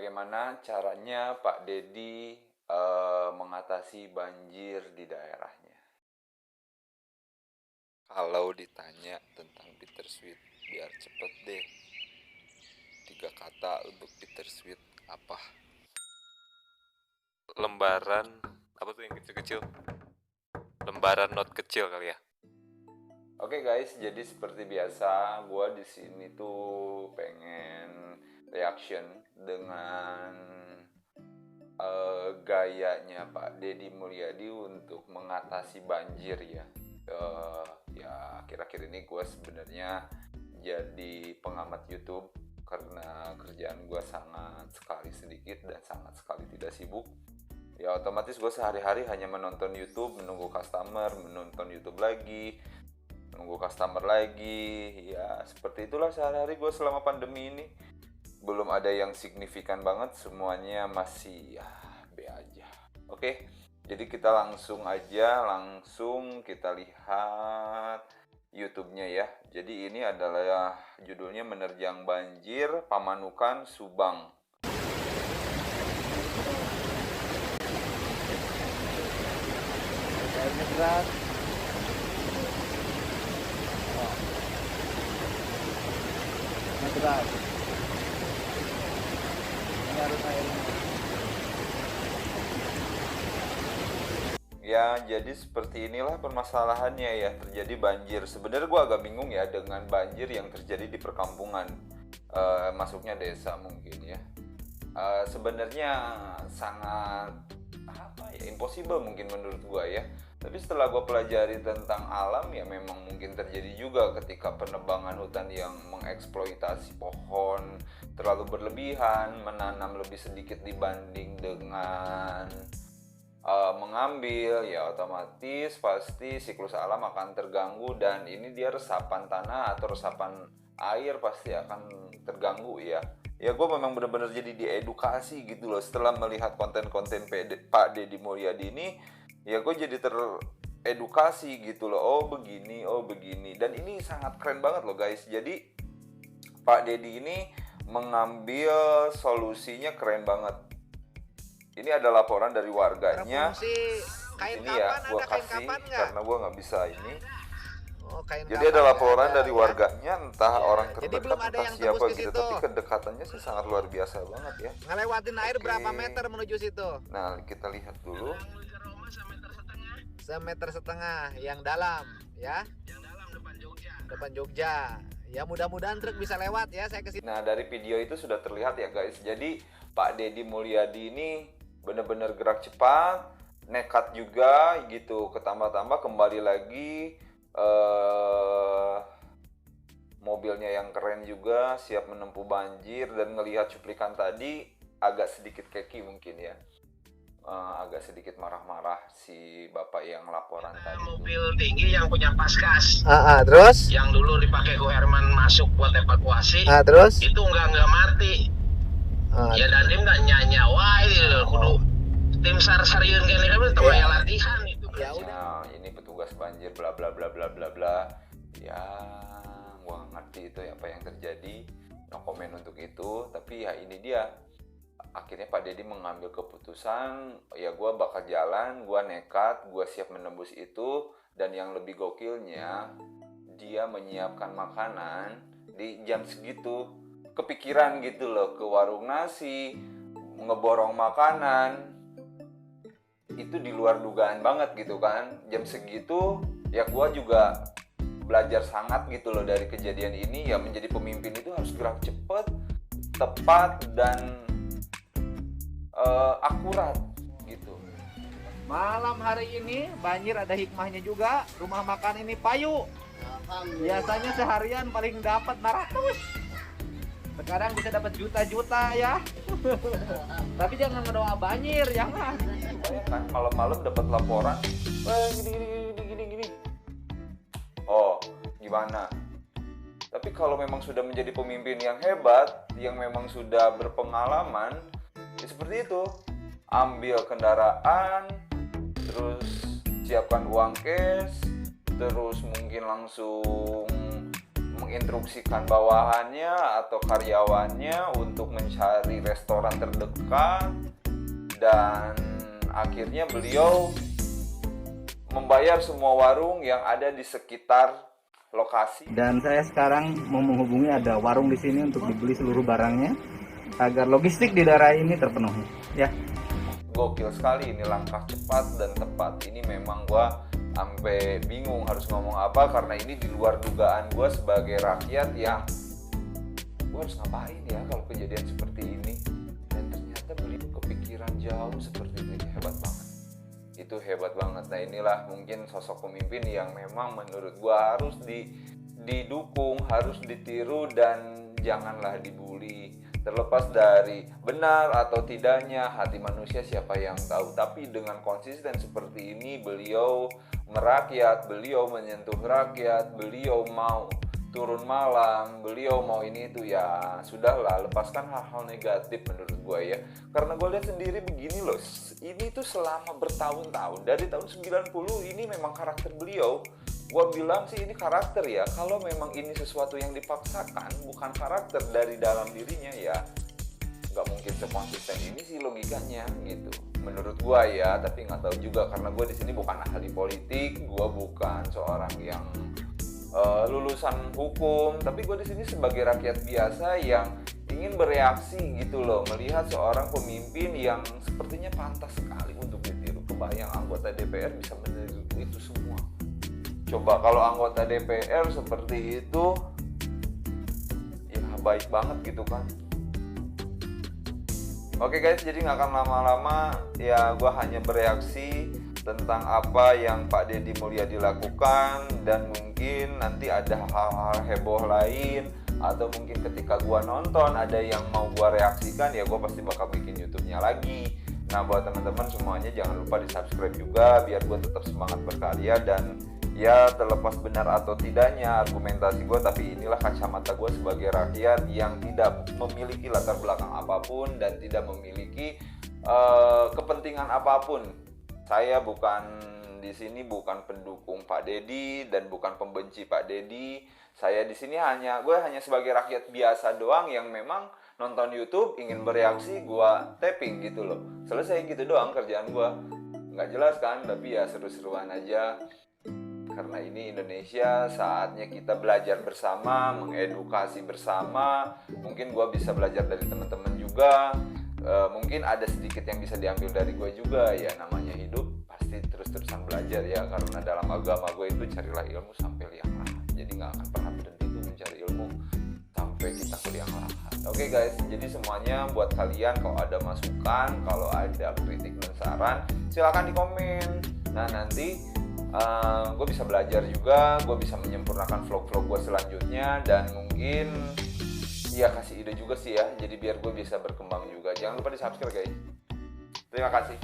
Bagaimana caranya Pak Dedi mengatasi banjir di daerahnya? Kalau ditanya tentang bittersweet, biar cepet deh. 3 kata untuk bittersweet apa? Lembaran apa tuh yang kecil-kecil? Lembaran not kecil kali ya. Oke guys, jadi seperti biasa, gue di sini tuh pengen reaction dengan gayanya Pak Dedi Mulyadi untuk mengatasi banjir ya. Ya akhir-akhir ini gue sebenarnya jadi pengamat YouTube karena kerjaan gue sangat sekali sedikit dan sangat sekali tidak sibuk. Ya otomatis gue sehari-hari hanya menonton YouTube, menunggu customer, menonton YouTube lagi, menunggu customer lagi. Ya seperti itulah sehari-hari gue selama pandemi ini. Belum ada yang signifikan banget, semuanya masih ya B aja. Oke, jadi kita langsung kita lihat YouTube-nya ya. Jadi ini adalah judulnya Menerjang Banjir Pamanukan Subang. Airnya berat. Airnya berat. Ini harus airnya. Ya, jadi seperti inilah permasalahannya ya, terjadi banjir. Sebenarnya gue agak bingung ya dengan banjir yang terjadi di perkampungan, masuknya desa mungkin ya. Sebenarnya sangat impossible mungkin menurut gue ya. Tapi setelah gue pelajari tentang alam ya memang mungkin terjadi juga ketika penebangan hutan yang mengeksploitasi pohon terlalu berlebihan, menanam lebih sedikit dibanding dengan mengambil, ya otomatis pasti siklus alam akan terganggu dan ini dia resapan tanah atau resapan air pasti akan terganggu ya. Ya gue memang benar-benar jadi diedukasi gitu loh setelah melihat konten-konten Pak Dedi Mulyadi ini. Ya gue jadi teredukasi gitu loh, oh begini dan ini sangat keren banget loh guys. Jadi Pak Dedi ini mengambil solusinya keren banget. Ini ada laporan dari warganya. Kain ini kapan ya gue ada kain kasih kapan nggak? karena gue nggak bisa ini. Oh, kain Jadi kapan ada nggak laporan ada, dari ya? warganya, entah Ya, orang jadi terdekat belum ada entah yang siapa tembus ke gitu, situ. tapi kedekatannya sih sangat luar biasa banget ya. Ngelewatin air Oke. berapa meter menuju situ? Nah kita lihat dulu. 1,5 meter yang dalam ya. Yang dalam depan Jogja. Ya mudah-mudahan truk bisa lewat ya, saya kesini. Nah dari video itu sudah terlihat ya guys. Jadi Pak Dedi Mulyadi ini benar-benar gerak cepat, nekat juga gitu. Ketambah-tambah kembali lagi mobilnya yang keren juga, siap menempuh banjir. Dan ngelihat cuplikan tadi agak sedikit keki mungkin ya. Agak sedikit marah-marah si bapak yang laporan tadi. Mobil tinggi yang punya paskas. Terus? Yang dulu dipakai Ko Herman masuk buat evakuasi. Terus? Itu nggak mati. Ya dan dia nggak nyawa kudu tim SAR sariun kene kan itu ya latihan itu. Ya udah. Nah, ini petugas banjir bla bla bla bla bla bla. Ya, gua nggak ngerti itu apa yang terjadi. No comment untuk itu, tapi ya ini dia. Akhirnya Pak Dedi mengambil keputusan, ya gue bakal jalan, gue nekat, gue siap menembus itu. Dan yang lebih gokilnya, dia menyiapkan makanan di jam segitu. Kepikiran gitu loh, ke warung nasi, ngeborong makanan. Itu di luar dugaan banget gitu kan. Jam segitu, ya gue juga belajar sangat gitu loh dari kejadian ini. Ya menjadi pemimpin itu harus gerak cepat, tepat, dan akurat gitu. Malam hari ini banjir ada hikmahnya juga. Rumah makan ini payu. Biasanya seharian paling dapat 100. Sekarang bisa dapat juta-juta ya. Tapi jangan ngedoa banjir, jangan. Bayangkan malam-malam dapat laporan, gini. Oh, gimana? Tapi kalau memang sudah menjadi pemimpin yang hebat, yang memang sudah berpengalaman, ya seperti itu. Ambil kendaraan, terus siapkan uang cash, terus mungkin langsung menginstruksikan bawahannya atau karyawannya untuk mencari restoran terdekat, dan akhirnya beliau membayar semua warung yang ada di sekitar lokasi. Dan saya sekarang mau menghubungi ada warung di sini untuk dibeli seluruh barangnya agar logistik di daerah ini terpenuhi. Ya. Gokil sekali, ini langkah cepat dan tepat. Ini memang gua sampai bingung harus ngomong apa, karena ini di luar dugaan gue sebagai rakyat yang gue harus ngapain ya kalau kejadian seperti ini. Dan ternyata beliau kepikiran jauh seperti itu hebat banget. Itu hebat banget. Nah inilah mungkin sosok pemimpin yang memang menurut gue harus didukung, harus ditiru, dan janganlah dibully. Terlepas dari benar atau tidaknya hati manusia siapa yang tahu, tapi dengan konsisten seperti ini beliau merakyat, beliau menyentuh rakyat, beliau mau turun malam, beliau mau ini itu, ya sudahlah, lepaskan hal-hal negatif menurut gue ya. Karena gue lihat sendiri begini loh, ini tuh selama bertahun-tahun, dari tahun 90 ini memang karakter beliau. Gue bilang sih ini karakter ya. Kalau memang ini sesuatu yang dipaksakan, bukan karakter dari dalam dirinya, ya nggak mungkin sekonsisten ini sih logikanya gitu. Menurut gue ya, tapi nggak tahu juga karena gue di sini bukan ahli politik, gue bukan seorang yang lulusan hukum, tapi gue di sini sebagai rakyat biasa yang ingin bereaksi gitu loh, melihat seorang pemimpin yang sepertinya pantas sekali untuk ditiru. Kebayang anggota DPR bisa meniru itu semua. Coba kalau anggota DPR seperti itu, ya baik banget gitu kan. Oke guys, jadi nggak akan lama-lama ya, gue hanya bereaksi tentang apa yang Pak Deddy Mulyadi lakukan, dan mungkin nanti ada hal-hal heboh lain, atau mungkin ketika gue nonton ada yang mau gue reaksikan, ya gue pasti bakal bikin YouTube-nya lagi. Nah buat teman-teman semuanya jangan lupa di subscribe juga biar gue tetap semangat berkarya. Dan ya terlepas benar atau tidaknya argumentasi gue, tapi inilah kacamata gue sebagai rakyat yang tidak memiliki latar belakang apapun dan tidak memiliki kepentingan apapun. Saya bukan di sini bukan pendukung Pak Deddy dan bukan pembenci Pak Deddy. Saya di sini gue hanya sebagai rakyat biasa doang yang memang nonton YouTube, ingin bereaksi, gue tapping gitu loh. Selesai gitu doang kerjaan gue. Nggak jelas kan, tapi ya seru-seruan aja. Karena ini Indonesia, saatnya kita belajar bersama, mengedukasi bersama. Mungkin gue bisa belajar dari teman-teman juga. Mungkin ada sedikit yang bisa diambil dari gue juga. Ya namanya hidup pasti terus-terusan belajar ya. Karena dalam agama gue itu carilah ilmu sampai liang lahat. Jadi gak akan pernah berhenti tuh mencari ilmu sampai kita ke liang lahat. Oke guys, jadi semuanya buat kalian, kalau ada masukan, kalau ada kritik dan saran, silakan di komen. Nah nanti gue bisa belajar juga, gue bisa menyempurnakan vlog-vlog gue selanjutnya, dan mungkin ya kasih ide juga sih ya, jadi biar gue bisa berkembang juga. Jangan lupa di subscribe guys. Terima kasih.